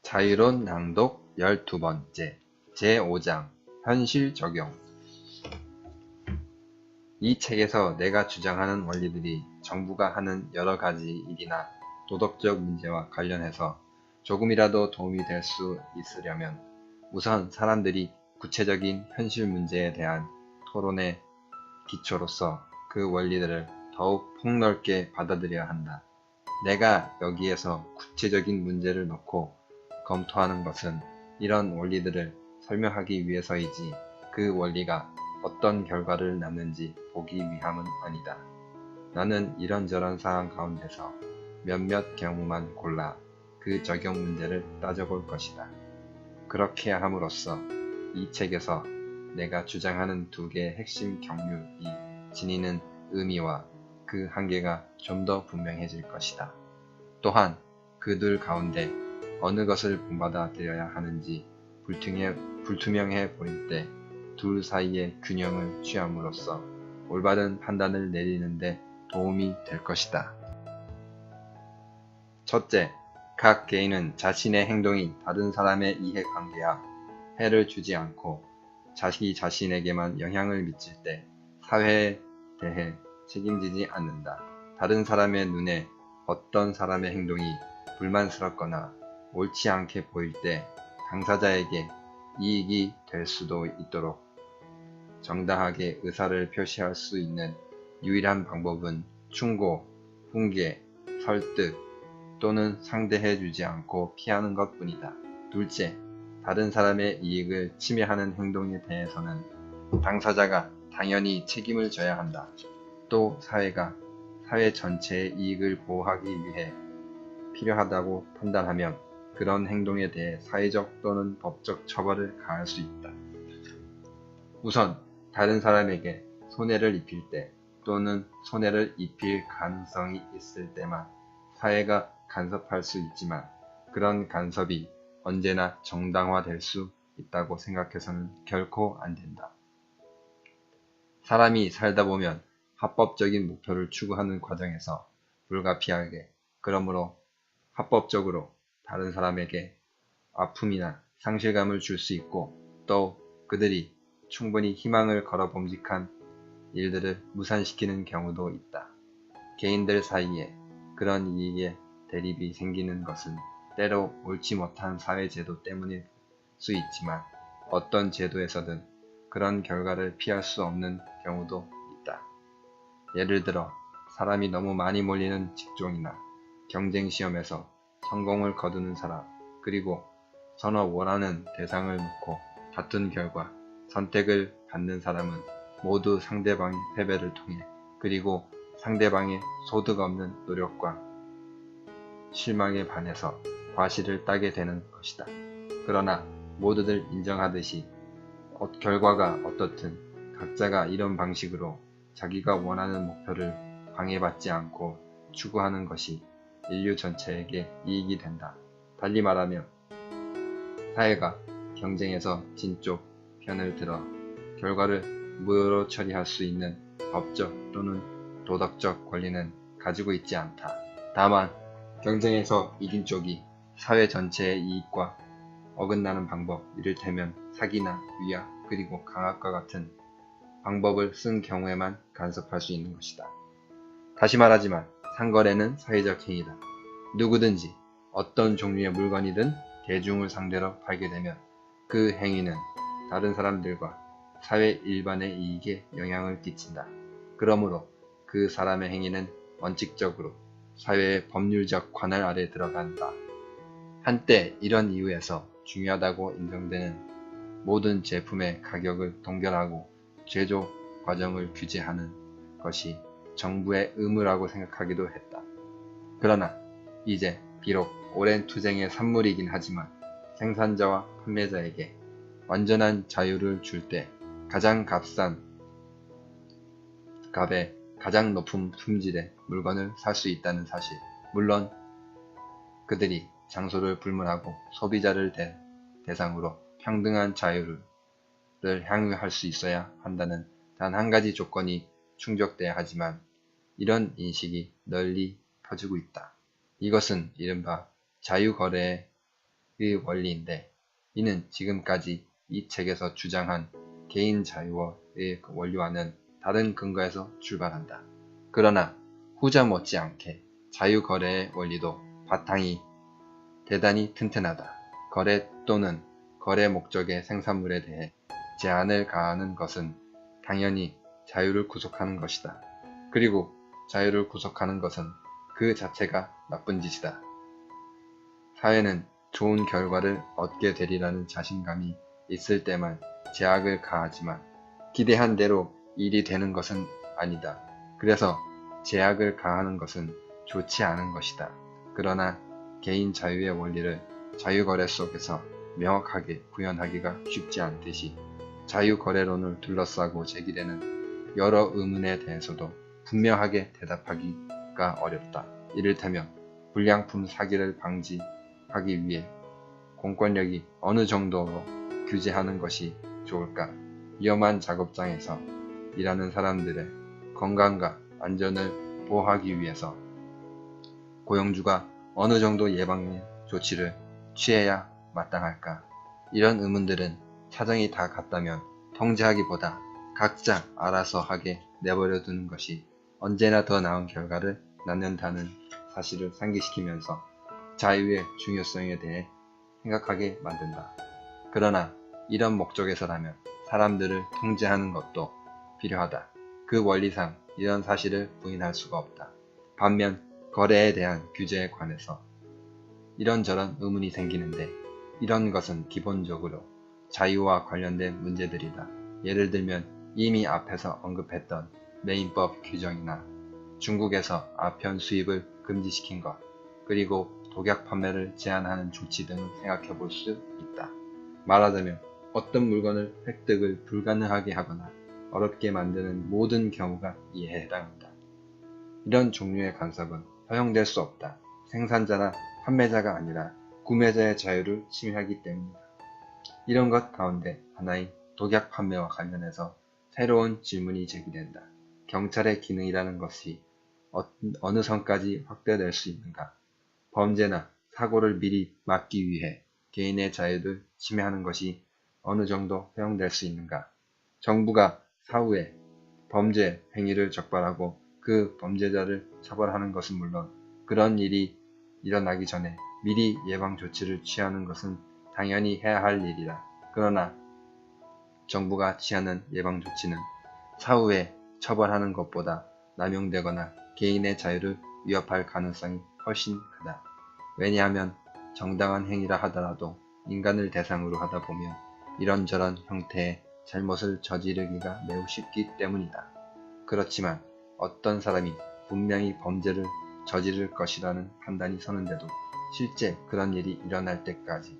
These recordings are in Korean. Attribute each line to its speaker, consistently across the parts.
Speaker 1: 자유로운 낭독 12번째 제5장 현실 적용. 이 책에서 내가 주장하는 원리들이 정부가 하는 여러 가지 일이나 도덕적 문제와 관련해서 조금이라도 도움이 될 수 있으려면 우선 사람들이 구체적인 현실 문제에 대한 토론의 기초로서 그 원리들을 더욱 폭넓게 받아들여야 한다. 내가 여기에서 구체적인 문제를 놓고 검토하는 것은 이런 원리들을 설명하기 위해서이지 그 원리가 어떤 결과를 낳는지 보기 위함은 아니다. 나는 이런저런 상황 가운데서 몇몇 경우만 골라 그 적용 문제를 따져볼 것이다. 그렇게 함으로써 이 책에서 내가 주장하는 두 개의 핵심 경륜이 지니는 의미와 그 한계가 좀 더 분명해질 것이다. 또한 그 둘 가운데 어느 것을 본받아 들여야 하는지 불투명해 보일 때 둘 사이의 균형을 취함으로써 올바른 판단을 내리는데 도움이 될 것이다. 첫째, 각 개인은 자신의 행동이 다른 사람의 이해관계와 해를 주지 않고 자기 자신에게만 영향을 미칠 때 사회에 대해 책임지지 않는다. 다른 사람의 눈에 어떤 사람의 행동이 불만스럽거나 옳지 않게 보일 때 당사자에게 이익이 될 수도 있도록 정당하게 의사를 표시할 수 있는 유일한 방법은 충고, 훈계, 설득 또는 상대해주지 않고 피하는 것뿐이다. 둘째, 다른 사람의 이익을 침해하는 행동에 대해서는 당사자가 당연히 책임을 져야 한다. 또 사회가 사회 전체의 이익을 보호하기 위해 필요하다고 판단하면 그런 행동에 대해 사회적 또는 법적 처벌을 가할 수 있다. 우선 다른 사람에게 손해를 입힐 때 또는 손해를 입힐 가능성이 있을 때만 사회가 간섭할 수 있지만 그런 간섭이 언제나 정당화될 수 있다고 생각해서는 결코 안 된다. 사람이 살다 보면 합법적인 목표를 추구하는 과정에서 불가피하게 그러므로 합법적으로 다른 사람에게 아픔이나 상실감을 줄 수 있고 또 그들이 충분히 희망을 걸어 범직한 일들을 무산시키는 경우도 있다. 개인들 사이에 그런 이익의 대립이 생기는 것은 때로 옳지 못한 사회제도 때문일 수 있지만 어떤 제도에서든 그런 결과를 피할 수 없는 경우도 있다. 예를 들어 사람이 너무 많이 몰리는 직종이나 경쟁시험에서 성공을 거두는 사람, 그리고 서로 원하는 대상을 놓고 다툰 결과 선택을 받는 사람은 모두 상대방의 패배를 통해 그리고 상대방의 소득 없는 노력과 실망에 반해서 과실을 따게 되는 것이다. 그러나 모두들 인정하듯이 결과가 어떻든 각자가 이런 방식으로 자기가 원하는 목표를 방해받지 않고 추구하는 것이 인류 전체에게 이익이 된다. 달리 말하면 사회가 경쟁에서 진 쪽 편을 들어 결과를 무효로 처리할 수 있는 법적 또는 도덕적 권리는 가지고 있지 않다. 다만 경쟁에서 이긴 쪽이 사회 전체의 이익과 어긋나는 방법, 이를테면 사기나 위약 그리고 강압과 같은 방법을 쓴 경우에만 간섭할 수 있는 것이다. 다시 말하지만 상거래는 사회적 행위다. 누구든지 어떤 종류의 물건이든 대중을 상대로 팔게 되면 그 행위는 다른 사람들과 사회 일반의 이익에 영향을 끼친다. 그러므로 그 사람의 행위는 원칙적으로 사회의 법률적 관할 아래 들어간다. 한때 이런 이유에서 중요하다고 인정되는 모든 제품의 가격을 동결하고 제조 과정을 규제하는 것이 정부의 의무라고 생각하기도 했다. 그러나 이제 비록 오랜 투쟁의 산물이긴 하지만 생산자와 판매자에게 완전한 자유를 줄 때 가장 값싼 값에 가장 높은 품질의 물건을 살 수 있다는 사실, 물론 그들이 장소를 불문하고 소비자를 대상으로 평등한 자유를 향유할 수 있어야 한다는 단 한 가지 조건이 충족돼야 하지만 이런 인식이 널리 퍼지고 있다. 이것은 이른바 자유거래의 원리인데, 이는 지금까지 이 책에서 주장한 개인 자유의 원리와는 다른 근거에서 출발한다. 그러나 후자 못지않게 자유거래의 원리도 바탕이 대단히 튼튼하다. 거래 또는 거래 목적의 생산물에 대해 제한을 가하는 것은 당연히 자유를 구속하는 것이다. 그리고 자유를 구속하는 것은 그 자체가 나쁜 짓이다. 사회는 좋은 결과를 얻게 되리라는 자신감이 있을 때만 제약을 가하지만 기대한 대로 일이 되는 것은 아니다. 그래서 제약을 가하는 것은 좋지 않은 것이다. 그러나 개인 자유의 원리를 자유거래 속에서 명확하게 구현하기가 쉽지 않듯이 자유거래론을 둘러싸고 제기되는 여러 의문에 대해서도 분명하게 대답하기가 어렵다. 이를테면 불량품 사기를 방지하기 위해 공권력이 어느 정도로 규제하는 것이 좋을까? 위험한 작업장에서 일하는 사람들의 건강과 안전을 보호하기 위해서 고용주가 어느 정도 예방의 조치를 취해야 마땅할까? 이런 의문들은 사정이 다 같다면 통제하기보다 각자 알아서 하게 내버려 두는 것이 언제나 더 나은 결과를 낳는다는 사실을 상기시키면서 자유의 중요성에 대해 생각하게 만든다. 그러나 이런 목적에서라면 사람들을 통제하는 것도 필요하다. 그 원리상 이런 사실을 부인할 수가 없다. 반면 거래에 대한 규제에 관해서 이런저런 의문이 생기는데, 이런 것은 기본적으로 자유와 관련된 문제들이다. 예를 들면 이미 앞에서 언급했던 메인법 규정이나 중국에서 아편 수입을 금지시킨 것, 그리고 독약 판매를 제한하는 조치 등을 생각해 볼 수 있다. 말하자면 어떤 물건을 획득을 불가능하게 하거나 어렵게 만드는 모든 경우가 이에 해당한다. 이런 종류의 간섭은 허용될 수 없다. 생산자나 판매자가 아니라 구매자의 자유를 침해하기 때문이다. 이런 것 가운데 하나인 독약 판매와 관련해서 새로운 질문이 제기된다. 경찰의 기능이라는 것이 어느 선까지 확대될 수 있는가? 범죄나 사고를 미리 막기 위해 개인의 자유를 침해하는 것이 어느 정도 허용될 수 있는가? 정부가 사후에 범죄 행위를 적발하고 그 범죄자를 처벌하는 것은 물론, 그런 일이 일어나기 전에 미리 예방 조치를 취하는 것은 당연히 해야 할 일이다. 그러나 정부가 취하는 예방 조치는 사후에 처벌하는 것보다 남용되거나 개인의 자유를 위협할 가능성이 훨씬 크다. 왜냐하면 정당한 행위라 하더라도 인간을 대상으로 하다 보면 이런저런 형태의 잘못을 저지르기가 매우 쉽기 때문이다. 그렇지만 어떤 사람이 분명히 범죄를 저지를 것이라는 판단이 서는데도 실제 그런 일이 일어날 때까지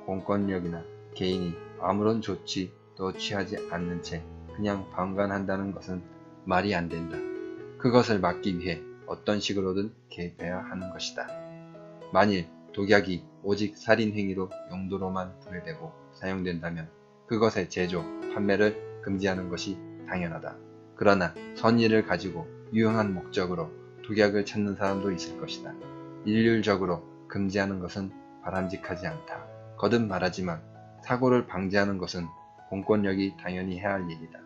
Speaker 1: 공권력이나 개인이 아무런 조치도 취하지 않는 채 그냥 방관한다는 것은 말이 안 된다. 그것을 막기 위해 어떤 식으로든 개입해야 하는 것이다. 만일 독약이 오직 살인행위로 용도로만 부여되고 사용된다면 그것의 제조, 판매를 금지하는 것이 당연하다. 그러나 선의를 가지고 유용한 목적으로 독약을 찾는 사람도 있을 것이다. 일률적으로 금지하는 것은 바람직하지 않다. 거듭 말하지만 사고를 방지하는 것은 공권력이 당연히 해야 할 일이다.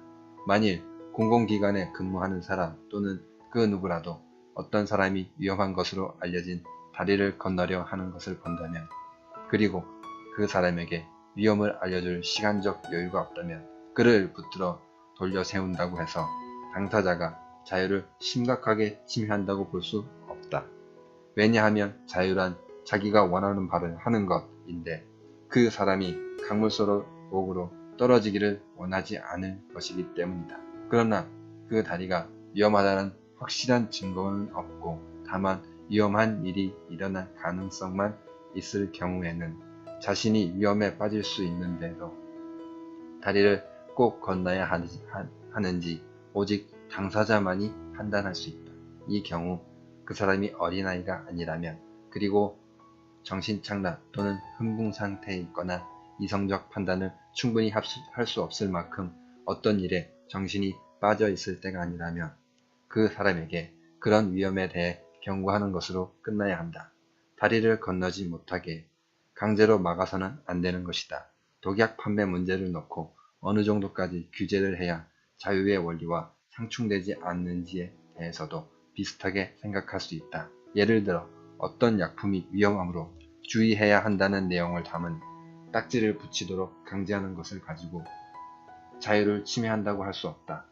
Speaker 1: 만일 공공기관에 근무하는 사람 또는 그 누구라도 어떤 사람이 위험한 것으로 알려진 다리를 건너려 하는 것을 본다면, 그리고 그 사람에게 위험을 알려줄 시간적 여유가 없다면 그를 붙들어 돌려 세운다고 해서 당사자가 자유를 심각하게 침해한다고 볼 수 없다. 왜냐하면 자유란 자기가 원하는 바를 하는 것인데 그 사람이 강물 속으로 떨어지기를 원하지 않을 것이기 때문이다. 그러나 그 다리가 위험하다는 확실한 증거는 없고 다만 위험한 일이 일어날 가능성만 있을 경우에는 자신이 위험에 빠질 수 있는데도 다리를 꼭 건너야 하는지 오직 당사자만이 판단할 수 있다. 이 경우 그 사람이 어린아이가 아니라면, 그리고 정신착락 또는 흥분 상태에 있거나 이성적 판단을 충분히 할 수 없을 만큼 어떤 일에 정신이 빠져 있을 때가 아니라면 그 사람에게 그런 위험에 대해 경고하는 것으로 끝나야 한다. 다리를 건너지 못하게 강제로 막아서는 안 되는 것이다. 독약 판매 문제를 놓고 어느 정도까지 규제를 해야 자유의 원리와 상충되지 않는지에 대해서도 비슷하게 생각할 수 있다. 예를 들어 어떤 약품이 위험하므로 주의해야 한다는 내용을 담은 딱지를 붙이도록 강제하는 것을 가지고 자유를 침해한다고 할 수 없다.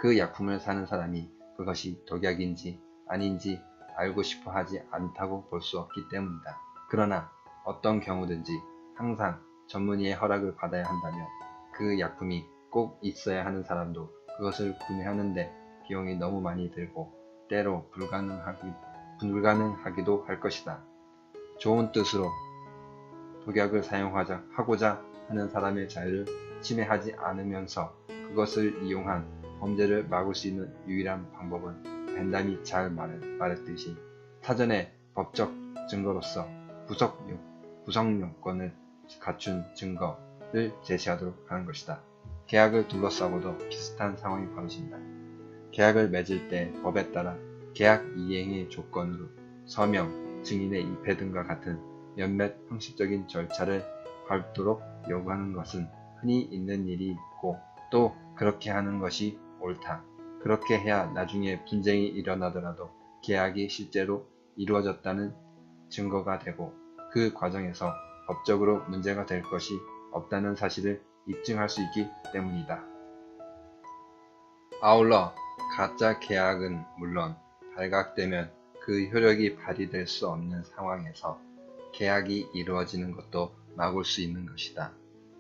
Speaker 1: 그 약품을 사는 사람이 그것이 독약인지 아닌지 알고 싶어 하지 않다고 볼 수 없기 때문이다. 그러나 어떤 경우든지 항상 전문의의 허락을 받아야 한다면 그 약품이 꼭 있어야 하는 사람도 그것을 구매하는데 비용이 너무 많이 들고 때로 불가능하기도 할 것이다. 좋은 뜻으로 독약을 하고자 하는 사람의 자유를 침해하지 않으면서 그것을 이용한 범죄를 막을 수 있는 유일한 방법은 벤담이 잘 말했듯이 사전에 법적 증거로서 구성 요건을 갖춘 증거를 제시하도록 하는 것이다. 계약을 둘러싸고도 비슷한 상황이 벌어진다. 계약을 맺을 때 법에 따라 계약 이행의 조건으로 서명, 증인의 입회 등과 같은 몇몇 형식적인 절차를 밟도록 요구하는 것은 흔히 있는 일이고 또 그렇게 하는 것이 옳다. 그렇게 해야 나중에 분쟁이 일어나더라도 계약이 실제로 이루어졌다는 증거가 되고 그 과정에서 법적으로 문제가 될 것이 없다는 사실을 입증할 수 있기 때문이다. 아울러 가짜 계약은 물론 발각되면 그 효력이 발휘될 수 없는 상황에서 계약이 이루어지는 것도 막을 수 있는 것이다.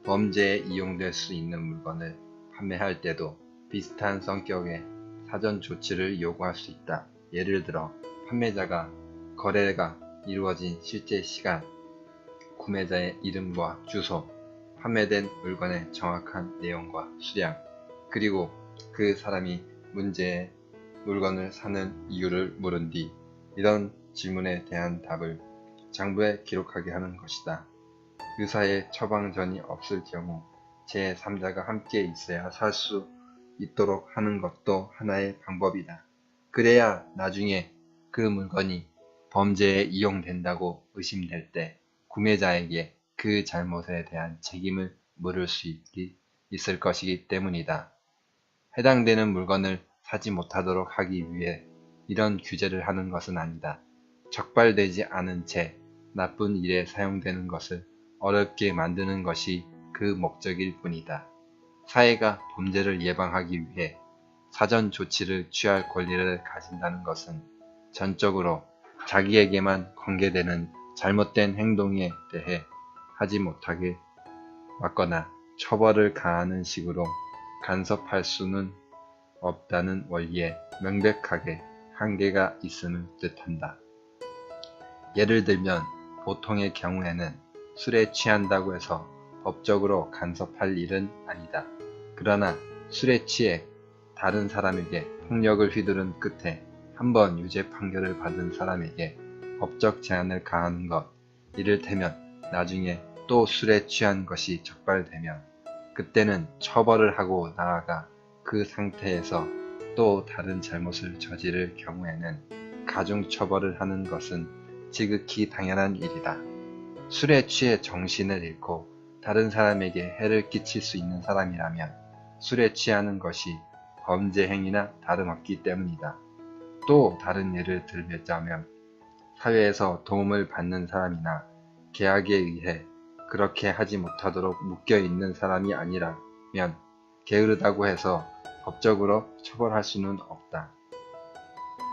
Speaker 1: 범죄에 이용될 수 있는 물건을 판매할 때도 비슷한 성격의 사전 조치를 요구할 수 있다. 예를 들어 판매자가 거래가 이루어진 실제 시간, 구매자의 이름과 주소, 판매된 물건의 정확한 내용과 수량, 그리고 그 사람이 문제의 물건을 사는 이유를 물은 뒤 이런 질문에 대한 답을 장부에 기록하게 하는 것이다. 의사의 처방전이 없을 경우 제3자가 함께 있어야 살 수 있도록 하는 것도 하나의 방법이다. 그래야 나중에 그 물건이 범죄에 이용된다고 의심될 때 구매자에게 그 잘못에 대한 책임을 물을 수 있을 것이기 때문이다. 해당되는 물건을 사지 못하도록 하기 위해 이런 규제를 하는 것은 아니다. 적발되지 않은 채 나쁜 일에 사용되는 것을 어렵게 만드는 것이 그 목적일 뿐이다. 사회가 범죄를 예방하기 위해 사전 조치를 취할 권리를 가진다는 것은 전적으로 자기에게만 관계되는 잘못된 행동에 대해 하지 못하게 막거나 처벌을 가하는 식으로 간섭할 수는 없다는 원리에 명백하게 한계가 있음을 뜻한다. 예를 들면 보통의 경우에는 술에 취한다고 해서 법적으로 간섭할 일은 아니다. 그러나 술에 취해 다른 사람에게 폭력을 휘두른 끝에 한 번 유죄 판결을 받은 사람에게 법적 제한을 가하는 것, 이를테면 나중에 또 술에 취한 것이 적발되면 그때는 처벌을 하고 나아가 그 상태에서 또 다른 잘못을 저지를 경우에는 가중처벌을 하는 것은 지극히 당연한 일이다. 술에 취해 정신을 잃고 다른 사람에게 해를 끼칠 수 있는 사람이라면 술에 취하는 것이 범죄 행위나 다름없기 때문이다. 또 다른 예를 들자면 사회에서 도움을 받는 사람이나 계약에 의해 그렇게 하지 못하도록 묶여있는 사람이 아니라면 게으르다고 해서 법적으로 처벌할 수는 없다.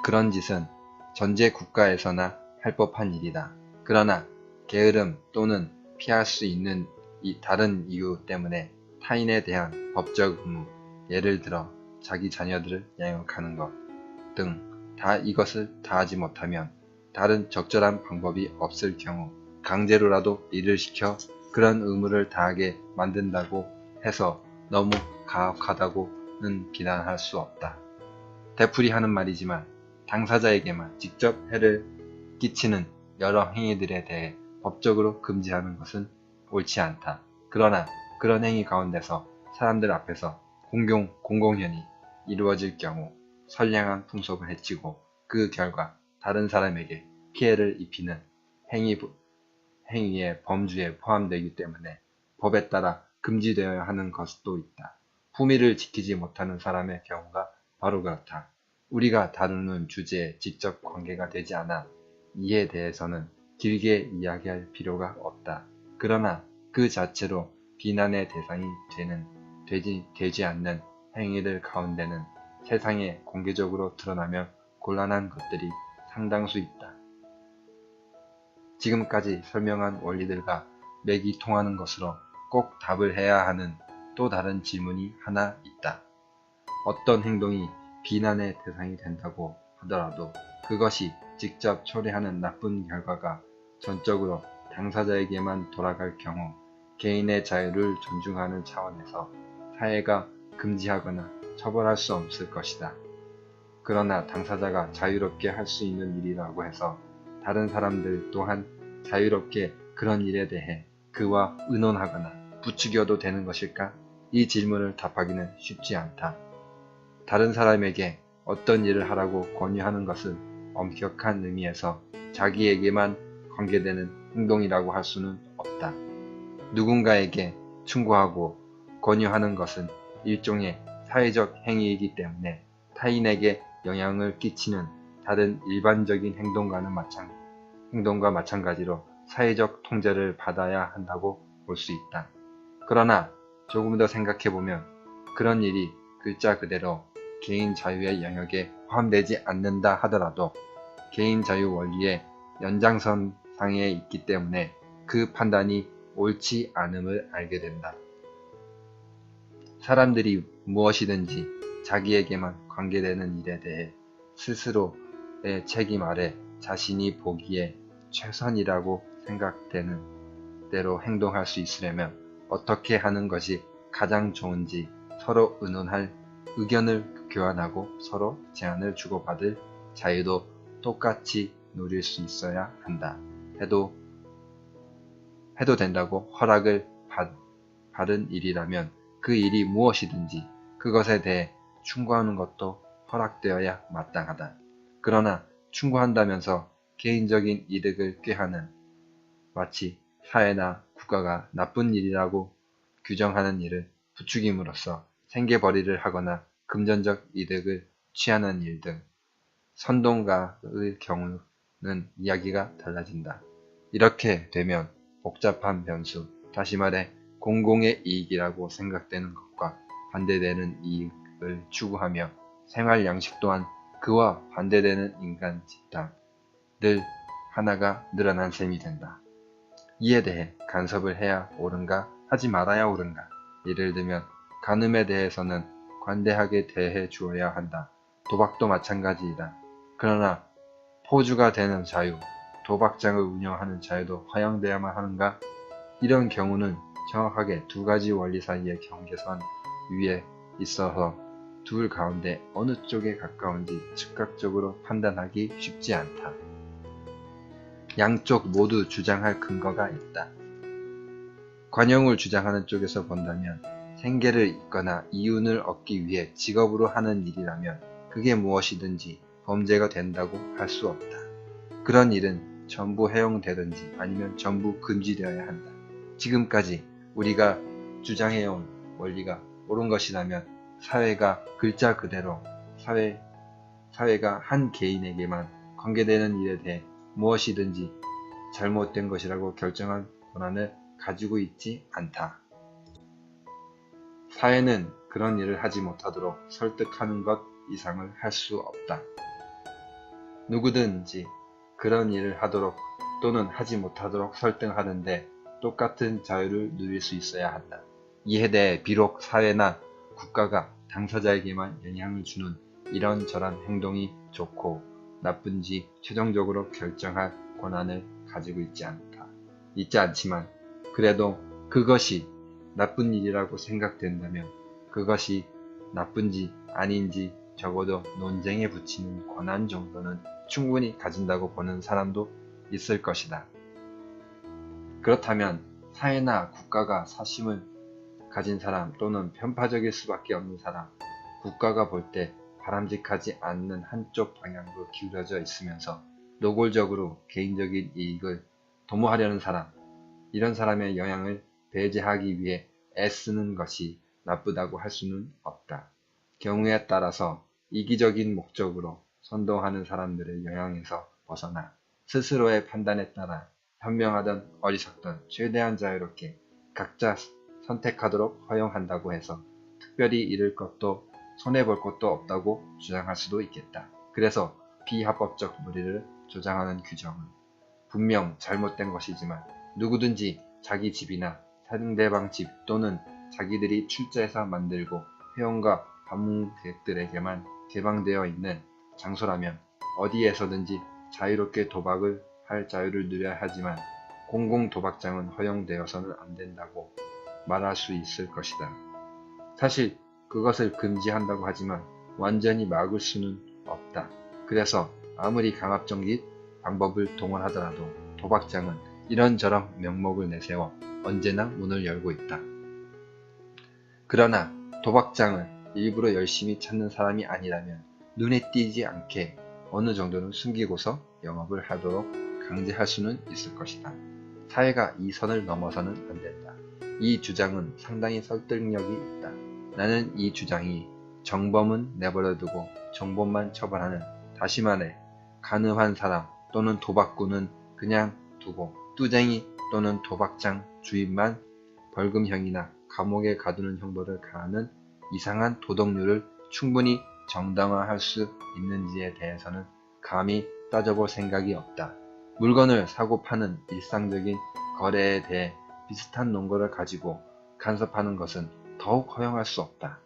Speaker 1: 그런 짓은 전제 국가에서나 할 법한 일이다. 그러나 게으름 또는 피할 수 있는 다른 이유 때문에 타인에 대한 법적 의무, 예를 들어 자기 자녀들을 양육하는 것 등 이것을 다하지 못하면 다른 적절한 방법이 없을 경우 강제로라도 일을 시켜 그런 의무를 다하게 만든다고 해서 너무 가혹하다고는 비난할 수 없다. 되풀이하는 말이지만 당사자에게만 직접 해를 끼치는 여러 행위들에 대해 법적으로 금지하는 것은 옳지 않다. 그러나 그런 행위 가운데서 사람들 앞에서 공공연히 이루어질 경우 선량한 풍속을 해치고 그 결과 다른 사람에게 피해를 입히는 행위의 범주에 포함되기 때문에 법에 따라 금지되어야 하는 것도 있다. 품위를 지키지 못하는 사람의 경우가 바로 그렇다. 우리가 다루는 주제에 직접 관계가 되지 않아 이에 대해서는 길게 이야기할 필요가 없다. 그러나 그 자체로 비난의 대상이 되지 않는 행위들 가운데는 세상에 공개적으로 드러나면 곤란한 것들이 상당수 있다. 지금까지 설명한 원리들과 맥이 통하는 것으로 꼭 답을 해야 하는 또 다른 질문이 하나 있다. 어떤 행동이 비난의 대상이 된다고 하더라도 그것이 직접 초래하는 나쁜 결과가 전적으로 당사자에게만 돌아갈 경우 개인의 자유를 존중하는 차원에서 사회가 금지하거나 처벌할 수 없을 것이다. 그러나 당사자가 자유롭게 할 수 있는 일이라고 해서 다른 사람들 또한 자유롭게 그런 일에 대해 그와 의논하거나 부추겨도 되는 것일까? 이 질문을 답하기는 쉽지 않다. 다른 사람에게 어떤 일을 하라고 권유하는 것은 엄격한 의미에서 자기에게만 관계되는 행동이라고 할 수는 없다. 누군가에게 충고하고 권유하는 것은 일종의 사회적 행위이기 때문에 타인에게 영향을 끼치는 다른 일반적인 행동과 마찬가지로 사회적 통제를 받아야 한다고 볼 수 있다. 그러나 조금 더 생각해보면 그런 일이 글자 그대로 개인 자유의 영역에 포함되지 않는다 하더라도 개인 자유 원리의 연장선상에 있기 때문에 그 판단이 옳지 않음을 알게 된다. 사람들이 무엇이든지 자기에게만 관계되는 일에 대해 스스로의 책임 아래 자신이 보기에 최선이라고 생각되는 대로 행동할 수 있으려면 어떻게 하는 것이 가장 좋은지 서로 의논할 의견을 교환하고 서로 제안을 주고받을 자유도 똑같이 누릴 수 있어야 한다. 해도 된다고 허락을 받은 일이라면 그 일이 무엇이든지 그것에 대해 충고하는 것도 허락되어야 마땅하다. 그러나 충고한다면서 개인적인 이득을 꾀하는 마치 사회나 국가가 나쁜 일이라고 규정하는 일을 부추김으로써 생계벌이를 하거나 금전적 이득을 취하는 일 등 선동가의 경우는 이야기가 달라진다. 이렇게 되면 복잡한 변수, 다시 말해 공공의 이익이라고 생각되는 것과 반대되는 이익을 추구하며 생활 양식 또한 그와 반대되는 인간 집단, 늘 하나가 늘어난 셈이 된다. 이에 대해 간섭을 해야 옳은가 하지 말아야 옳은가. 예를 들면 간음에 대해서는 관대하게 대해 주어야 한다. 도박도 마찬가지이다. 그러나 포주가 되는 자유, 도박장을 운영하는 자유도 허용되어야만 하는가? 이런 경우는 정확하게 두 가지 원리 사이의 경계선 위에 있어서 둘 가운데 어느 쪽에 가까운지 즉각적으로 판단하기 쉽지 않다. 양쪽 모두 주장할 근거가 있다. 관용을 주장하는 쪽에서 본다면 생계를 잇거나 이윤을 얻기 위해 직업으로 하는 일이라면 그게 무엇이든지 범죄가 된다고 할 수 없다. 그런 일은 전부 허용되든지 아니면 전부 금지되어야 한다. 지금까지 우리가 주장해온 원리가 옳은 것이라면 사회가 글자 그대로 사회가 한 개인에게만 관계되는 일에 대해 무엇이든지 잘못된 것이라고 결정할 권한을 가지고 있지 않다. 사회는 그런 일을 하지 못하도록 설득하는 것 이상을 할 수 없다. 누구든지 그런 일을 하도록 또는 하지 못하도록 설득하는데 똑같은 자유를 누릴 수 있어야 한다. 이에 대해 비록 사회나 국가가 당사자에게만 영향을 주는 이런저런 행동이 좋고 나쁜지 최종적으로 결정할 권한을 가지고 있지 않지만 그래도 그것이 나쁜 일이라고 생각된다면 그것이 나쁜지 아닌지 적어도 논쟁에 붙이는 권한 정도는 충분히 가진다고 보는 사람도 있을 것이다. 그렇다면 사회나 국가가 사심을 가진 사람 또는 편파적일 수밖에 없는 사람, 국가가 볼 때 바람직하지 않는 한쪽 방향으로 기울어져 있으면서 노골적으로 개인적인 이익을 도모하려는 사람, 이런 사람의 영향을 배제하기 위해 애쓰는 것이 나쁘다고 할 수는 없다. 경우에 따라서 이기적인 목적으로 선동하는 사람들의 영향에서 벗어나 스스로의 판단에 따라 현명하든 어리석든 최대한 자유롭게 각자 선택하도록 허용한다고 해서 특별히 잃을 것도 손해볼 것도 없다고 주장할 수도 있겠다. 그래서 비합법적 놀이를 조장하는 규정은 분명 잘못된 것이지만 누구든지 자기 집이나 상대방 집 또는 자기들이 출제해서 만들고 회원과 방문객들에게만 개방되어 있는 장소라면 어디에서든지 자유롭게 도박을 할 자유를 누려야 하지만 공공 도박장은 허용되어서는 안 된다고 말할 수 있을 것이다. 사실 그것을 금지한다고 하지만 완전히 막을 수는 없다. 그래서 아무리 강압적인 방법을 동원하더라도 도박장은 이런저런 명목을 내세워 언제나 문을 열고 있다. 그러나 도박장을 일부러 열심히 찾는 사람이 아니라면 눈에 띄지 않게 어느 정도는 숨기고서 영업을 하도록 강제할 수는 있을 것이다. 사회가 이 선을 넘어서는 안 된다. 이 주장은 상당히 설득력이 있다. 나는 이 주장이 정범은 내버려두고 정범만 처벌하는, 다시 말해 간음한 사람 또는 도박꾼은 그냥 두고 뚜쟁이 또는 도박장 주인만 벌금형이나 감옥에 가두는 형벌을 가하는 이상한 도덕률을 충분히 정당화할 수 있는지에 대해서는 감히 따져볼 생각이 없다. 물건을 사고 파는 일상적인 거래에 대해 비슷한 논거를 가지고 간섭하는 것은 더욱 허용할 수 없다.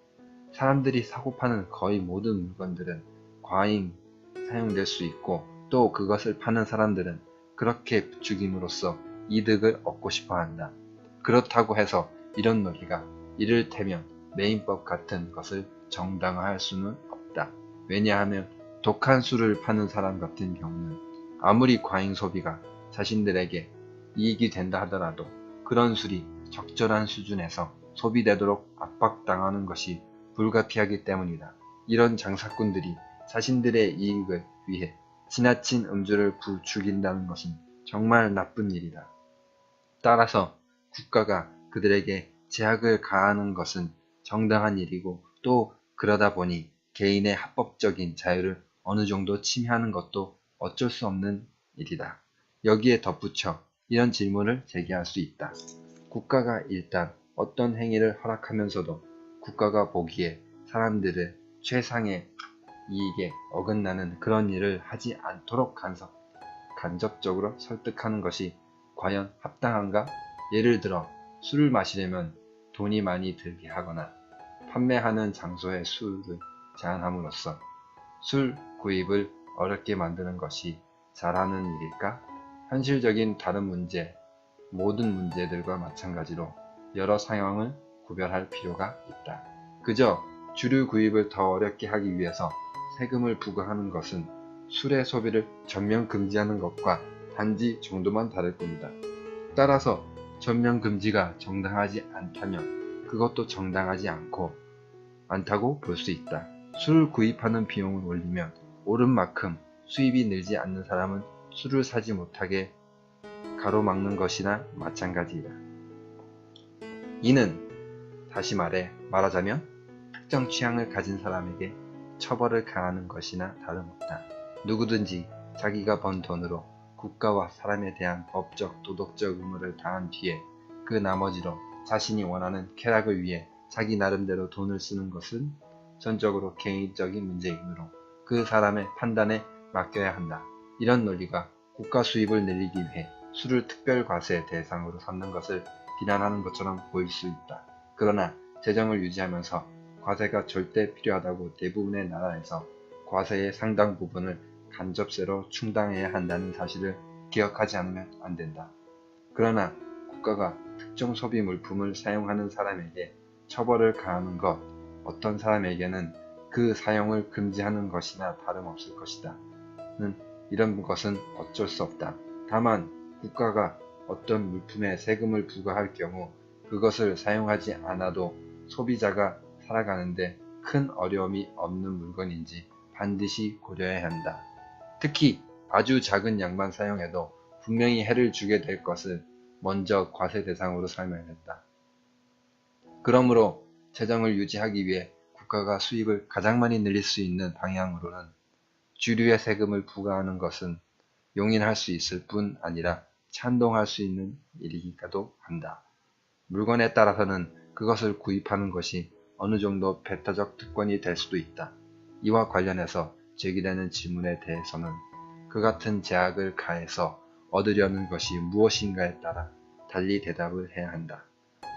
Speaker 1: 사람들이 사고 파는 거의 모든 물건들은 과잉 사용될 수 있고 또 그것을 파는 사람들은 그렇게 부추김으로써 이득을 얻고 싶어 한다. 그렇다고 해서 이런 논리가 이를테면 매인법 같은 것을 정당화할 수는 없다. 왜냐하면 독한 술을 파는 사람 같은 경우는 아무리 과잉 소비가 자신들에게 이익이 된다 하더라도 그런 술이 적절한 수준에서 소비되도록 압박당하는 것이 불가피하기 때문이다. 이런 장사꾼들이 자신들의 이익을 위해 지나친 음주를 부추긴다는 것은 정말 나쁜 일이다. 따라서 국가가 그들에게 제약을 가하는 것은 정당한 일이고 또 그러다 보니 개인의 합법적인 자유를 어느 정도 침해하는 것도 어쩔 수 없는 일이다. 여기에 덧붙여 이런 질문을 제기할 수 있다. 국가가 일단 어떤 행위를 허락하면서도 국가가 보기에 사람들을 최상의 이익에 어긋나는 그런 일을 하지 않도록 간접적으로 설득하는 것이 과연 합당한가? 예를 들어 술을 마시려면 돈이 많이 들게 하거나 판매하는 장소에 술을 제한함으로써 술 구입을 어렵게 만드는 것이 잘하는 일일까? 현실적인 다른 문제, 모든 문제들과 마찬가지로 여러 상황을 구별할 필요가 있다. 그저 주류 구입을 더 어렵게 하기 위해서 세금을 부과하는 것은 술의 소비를 전면 금지하는 것과 단지 정도만 다를 뿐이다. 따라서 전면 금지가 정당하지 않다면 그것도 정당하지 않다고 볼 수 있다. 술을 구입하는 비용을 올리면 오른 만큼 수입이 늘지 않는 사람은 술을 사지 못하게 가로막는 것이나 마찬가지이다. 이는 다시 말하자면 특정 취향을 가진 사람에게 처벌을 가하는 것이나 다름없다. 누구든지 자기가 번 돈으로 국가와 사람에 대한 법적, 도덕적 의무를 다한 뒤에 그 나머지로 자신이 원하는 쾌락을 위해 자기 나름대로 돈을 쓰는 것은 전적으로 개인적인 문제이므로 그 사람의 판단에 맡겨야 한다. 이런 논리가 국가 수입을 늘리기 위해 술을 특별과세 대상으로 삼는 것을 비난하는 것처럼 보일 수 있다. 그러나 재정을 유지하면서 과세가 절대 필요하다고 대부분의 나라에서 과세의 상당 부분을 간접세로 충당해야 한다는 사실을 기억하지 않으면 안 된다. 그러나 국가가 특정 소비 물품을 사용하는 사람에게 처벌을 가하는 것, 어떤 사람에게는 그 사용을 금지하는 것이나 다름없을 것이다. 이런 것은 어쩔 수 없다. 다만 국가가 어떤 물품에 세금을 부과할 경우 그것을 사용하지 않아도 소비자가 살아가는데 큰 어려움이 없는 물건인지 반드시 고려해야 한다. 특히 아주 작은 양만 사용해도 분명히 해를 주게 될 것을 먼저 과세 대상으로 삼아야겠다. 그러므로 재정을 유지하기 위해 국가가 수입을 가장 많이 늘릴 수 있는 방향으로는 주류의 세금을 부과하는 것은 용인할 수 있을 뿐 아니라 찬동할 수 있는 일이기도 한다. 물건에 따라서는 그것을 구입하는 것이 어느 정도 배타적 특권이 될 수도 있다. 이와 관련해서 제기되는 질문에 대해서는 그 같은 제약을 가해서 얻으려는 것이 무엇인가에 따라 달리 대답을 해야 한다.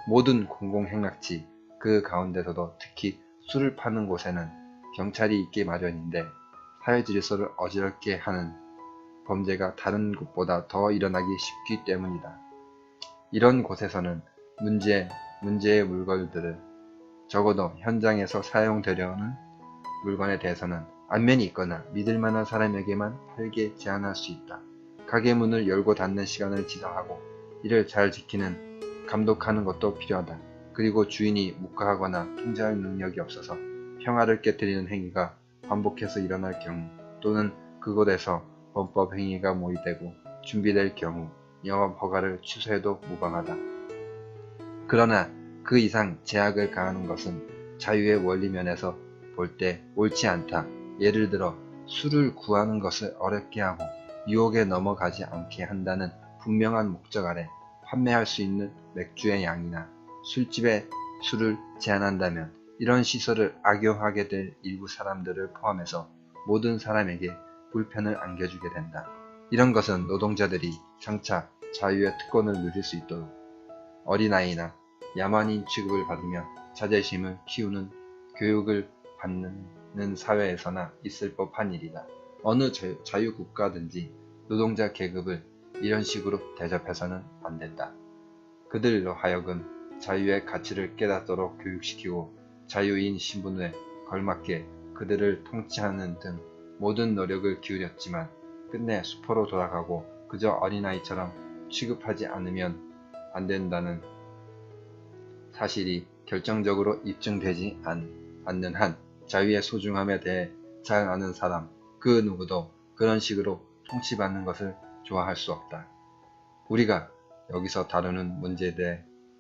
Speaker 1: 모든 공공행락지, 그 가운데서도 특히 술을 파는 곳에는 경찰이 있기 마련인데 사회질서를 어지럽게 하는 범죄가 다른 곳보다 더 일어나기 쉽기 때문이다. 이런 곳에서는 문제의 물건들을 적어도 현장에서 사용되려는 물건에 대해서는 안면이 있거나 믿을만한 사람에게만 팔게 제한할 수 있다. 가게 문을 열고 닫는 시간을 지정하고 이를 잘 지키는 감독하는 것도 필요하다. 그리고 주인이 묵과하거나 통제할 능력이 없어서 평화를 깨뜨리는 행위가 반복해서 일어날 경우 또는 그곳에서 범법 행위가 모의되고 준비될 경우 영업 허가를 취소해도 무방하다. 그러나 그 이상 제약을 가하는 것은 자유의 원리 면에서 볼 때 옳지 않다. 예를 들어 술을 구하는 것을 어렵게 하고 유혹에 넘어가지 않게 한다는 분명한 목적 아래 판매할 수 있는 맥주의 양이나 술집의 술을 제한한다면 이런 시설을 악용하게 될 일부 사람들을 포함해서 모든 사람에게 불편을 안겨주게 된다. 이런 것은 노동자들이 장차 자유의 특권을 누릴 수 있도록 어린아이나 야만인 취급을 받으며 자존심을 키우는 교육을 받는 사회에서나 있을 법한 일이다. 어느 자유국가든지 노동자 계급을 이런 식으로 대접해서는 안 된다. 그들로 하여금 자유의 가치를 깨닫도록 교육시키고 자유인 신분에 걸맞게 그들을 통치하는 등 모든 노력을 기울였지만 끝내 수포로 돌아가고 그저 어린아이처럼 취급하지 않으면 안 된다는 사실이 결정적으로 입증되지 않는 한 자유의 소중함에 대해 잘 아는 사람 그 누구도 그런 식으로 통치받는 것을 좋아할 수 없다. 우리가 여기서 다루는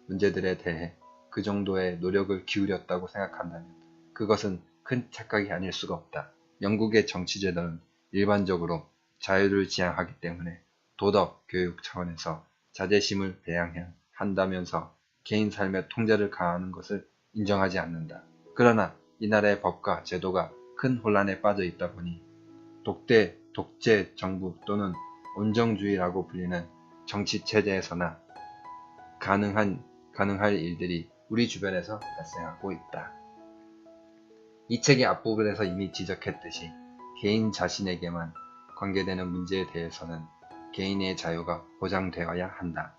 Speaker 1: 문제들에 대해 그 정도의 노력을 기울였다고 생각한다면 그것은 큰 착각이 아닐 수가 없다. 영국의 정치제도는 일반적으로 자유를 지향하기 때문에 도덕 교육 차원에서 자제심을 배양한다면서 개인 삶의 통제를 가하는 것을 인정하지 않는다. 그러나 이 나라의 법과 제도가 큰 혼란에 빠져 있다 보니 독재 정부 또는 온정주의라고 불리는 정치체제에서나 가능할 일들이 우리 주변에서 발생하고 있다. 이 책의 앞부분에서 이미 지적했듯이 개인 자신에게만 관계되는 문제에 대해서는 개인의 자유가 보장되어야 한다.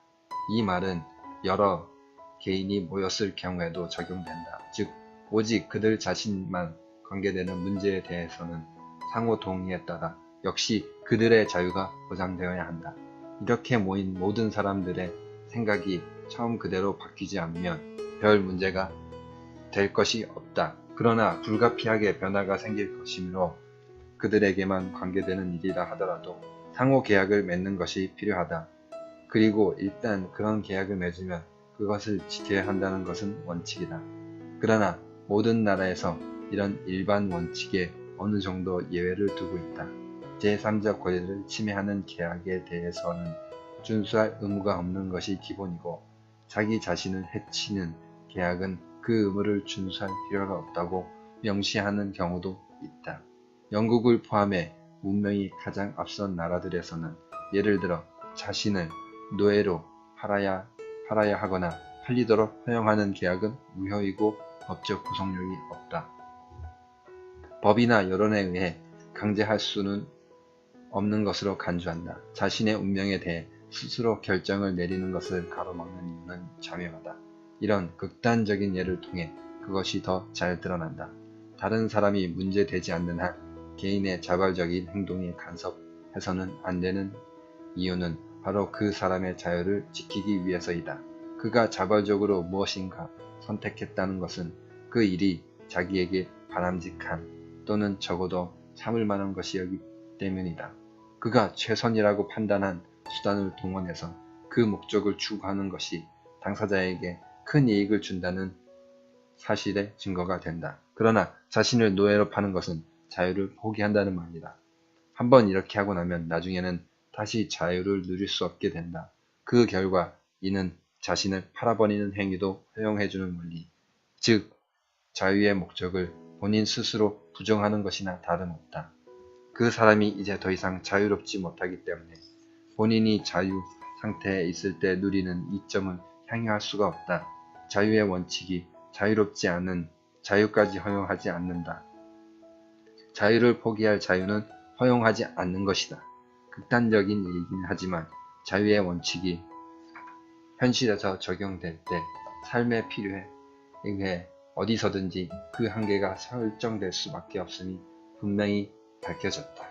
Speaker 1: 이 말은 여러 개인이 모였을 경우에도 적용된다. 즉, 오직 그들 자신만 관계되는 문제에 대해서는 상호 동의에 따라 역시 그들의 자유가 보장되어야 한다. 이렇게 모인 모든 사람들의 생각이 처음 그대로 바뀌지 않으면 별 문제가 될 것이 없다. 그러나 불가피하게 변화가 생길 것이므로 그들에게만 관계되는 일이라 하더라도 상호 계약을 맺는 것이 필요하다. 그리고 일단 그런 계약을 맺으면 그것을 지켜야 한다는 것은 원칙이다. 그러나 모든 나라에서 이런 일반 원칙에 어느 정도 예외를 두고 있다. 제3자 권리를 침해하는 계약에 대해서는 준수할 의무가 없는 것이 기본이고 자기 자신을 해치는 계약은 그 의무를 준수할 필요가 없다고 명시하는 경우도 있다. 영국을 포함해 문명이 가장 앞선 나라들에서는 예를 들어 자신을 노예로 팔아야 하거나 팔리도록 허용하는 계약은 무효이고 법적 구속력이 없다. 법이나 여론에 의해 강제할 수는 없는 것으로 간주한다. 자신의 운명에 대해 스스로 결정을 내리는 것을 가로막는 이유는 자명하다. 이런 극단적인 예를 통해 그것이 더 잘 드러난다. 다른 사람이 문제되지 않는 한 개인의 자발적인 행동에 간섭해서는 안 되는 이유는 바로 그 사람의 자유를 지키기 위해서이다. 그가 자발적으로 무엇인가 선택했다는 것은 그 일이 자기에게 바람직한 또는 적어도 참을 만한 것이었기 때문이다. 그가 최선이라고 판단한 수단을 동원해서 그 그 목적을 추구하는 것이 당사자에게 큰 이익을 준다는 사실의 증거가 된다. 그러나 자신을 노예로 파는 것은 자유를 포기한다는 말이다. 한번 이렇게 하고 나면 나중에는 다시 자유를 누릴 수 없게 된다. 그 결과 이는 자신을 팔아버리는 행위도 허용해주는 원리, 즉 자유의 목적을 본인 스스로 부정하는 것이나 다름없다. 그 사람이 이제 더 이상 자유롭지 못하기 때문에 본인이 자유 상태에 있을 때 누리는 이점을 향유할 수가 없다. 자유의 원칙이 자유롭지 않은 자유까지 허용하지 않는다. 자유를 포기할 자유는 허용하지 않는 것이다. 극단적인 얘기긴 하지만 자유의 원칙이 현실에서 적용될 때 삶의 필요에 의해 어디서든지 그 한계가 설정될 수밖에 없음이 분명히 밝혀졌다.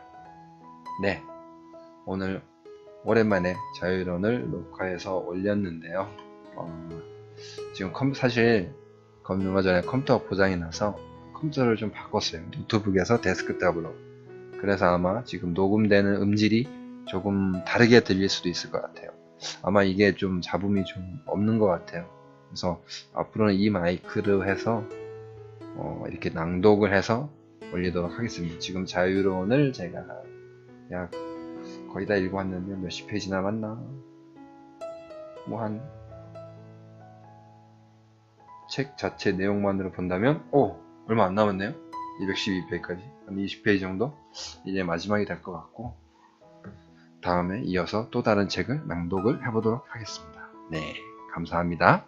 Speaker 1: 네, 오늘 오랜만에 자유론을 녹화해서 올렸는데요. 지금 사실 얼마 전에 컴퓨터 고장이 나서 컴퓨터를 좀 바꿨어요. 노트북에서 데스크탑으로. 그래서 아마 지금 녹음되는 음질이 조금 다르게 들릴 수도 있을 것 같아요. 아마 이게 좀 잡음이 좀 없는 것 같아요. 그래서 앞으로는 이 마이크로 해서 이렇게 낭독을 해서 올리도록 하겠습니다. 지금 자유론을 제가 약 거의 다 읽어왔는데 몇십 페이지 남았나? 책 자체 내용만으로 본다면 얼마 안 남았네요. 212페이지까지 한 20페이지 정도 이제 마지막이 될 것 같고, 다음에 이어서 또 다른 책을 낭독을 해보도록 하겠습니다. 네, 감사합니다.